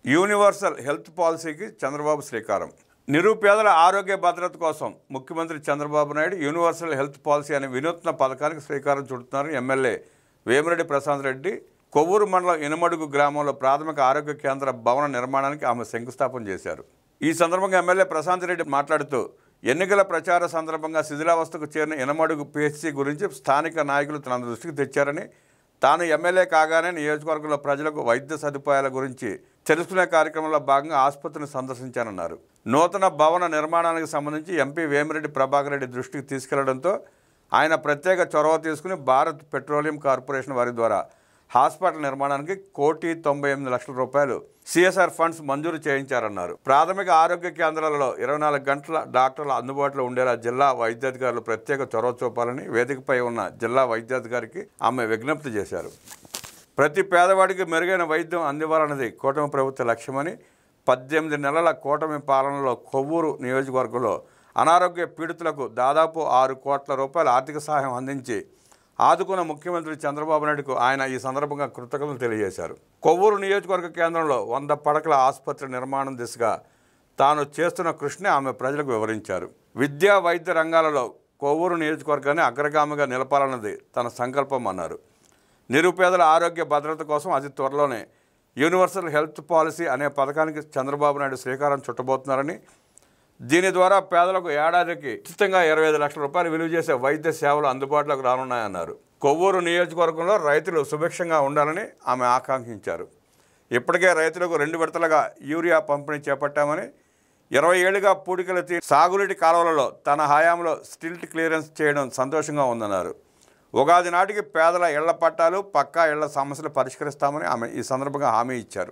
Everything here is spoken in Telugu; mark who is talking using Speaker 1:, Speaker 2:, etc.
Speaker 1: యూనివర్సల్ హెల్త్ పాలసీకి చంద్రబాబు శ్రీకారం. నిరుపేదల ఆరోగ్య భద్రత కోసం ముఖ్యమంత్రి Chandrababu Naidu universal health policy అనే వినూత్న పథకానికి శ్రీకారం చుడుతున్నారు. ఎమ్మెల్యే వేమిరెడ్డి ప్రశాంత్ రెడ్డి కొవ్వూరు మండలం ఇనమడుగు గ్రామంలో ప్రాథమిక ఆరోగ్య కేంద్ర భవన నిర్మాణానికి ఆమె శంకుస్థాపన చేశారు. ఈ సందర్భంగా ఎమ్మెల్యే ప్రశాంత్ రెడ్డి మాట్లాడుతూ ఎన్నికల ప్రచార సందర్భంగా శిథిలావస్థకు చేరిన ఇనమడుగు పిహెచ్సి గురించి స్థానిక నాయకులు తన దృష్టికి తెచ్చారని, తాను ఎమ్మెల్యే కాగానే నియోజకవర్గంలో ప్రజలకు వైద్య సదుపాయాల గురించి తెలుసుకునే కార్యక్రమంలో భాగంగా ఆసుపత్రిని సందర్శించానన్నారు. నూతన భవన నిర్మాణానికి సంబంధించి ఎంపీ వేమిరెడ్డి ప్రభాకర్ రెడ్డి దృష్టికి తీసుకెళ్లడంతో ఆయన ప్రత్యేక చొరవ తీసుకుని భారత్ పెట్రోలియం కార్పొరేషన్ వారి ద్వారా హాస్పిటల్ నిర్మాణానికి ₹1,98,00,000 సిఎస్ఆర్ ఫండ్స్ మంజూరు చేయించారన్నారు. ప్రాథమిక ఆరోగ్య కేంద్రాలలో 24 గంటల డాక్టర్లు అందుబాటులో ఉండేలా జిల్లా వైద్యాధికారులు ప్రత్యేక చొరవ చూపాలని వేదికపై ఉన్న జిల్లా వైద్యాధికారికి ఆమె విజ్ఞప్తి చేశారు. ప్రతి పేదవాడికి మెరుగైన వైద్యం అందివ్వాలన్నది కూటమి ప్రభుత్వ లక్ష్యమని, 18 నెలల కూటమి పాలనలో కొవ్వూరు నియోజకవర్గంలో అనారోగ్య పీడితులకు దాదాపు ₹6 కోట్ల ఆర్థిక సహాయం అందించి ఆదుకున్న ముఖ్యమంత్రి చంద్రబాబు నాయుడుకు ఆయన ఈ సందర్భంగా కృతజ్ఞతలు తెలియజేశారు. కొవ్వూరు నియోజకవర్గ కేంద్రంలో 100 పడకల ఆసుపత్రి నిర్మాణం దిశగా తాను చేస్తున్న కృషిని ఆమె ప్రజలకు వివరించారు. విద్యా వైద్య రంగాలలో కొవ్వూరు నియోజకవర్గాన్ని అగ్రగామిగా నిలపాలన్నది తన సంకల్పం అన్నారు. నిరుపేదల ఆరోగ్య భద్రత కోసం అతి త్వరలోనే యూనివర్సల్ హెల్త్ పాలసీ అనే పథకానికి చంద్రబాబు నాయుడు శ్రీకారం చుట్టబోతున్నారని, దీని ద్వారా పేదలకు ఏడాదికి ఉచితంగా ₹25 లక్షల విలువ చేసే వైద్య సేవలు అందుబాటులోకి రానున్నాయన్నారు. కొవ్వూరు నియోజకవర్గంలో రైతులు సుభిక్షంగా ఉండాలని ఆమె ఆకాంక్షించారు. ఇప్పటికే రైతులకు 2 విడతలుగా యూరియా పంపిణీ చేపట్టామని, 20 ఏళ్లుగా పూడికలు సాగునీటి కాలువలలో తన హయాంలో స్టిల్ట్ క్లియరెన్స్ చేయడం సంతోషంగా ఉందన్నారు. ఉగాది నాటికి పేదల ఇళ్ల పట్టాలు, పక్కా ఇళ్ల సమస్యలు పరిష్కరిస్తామని ఆమె ఈ సందర్భంగా హామీ ఇచ్చారు.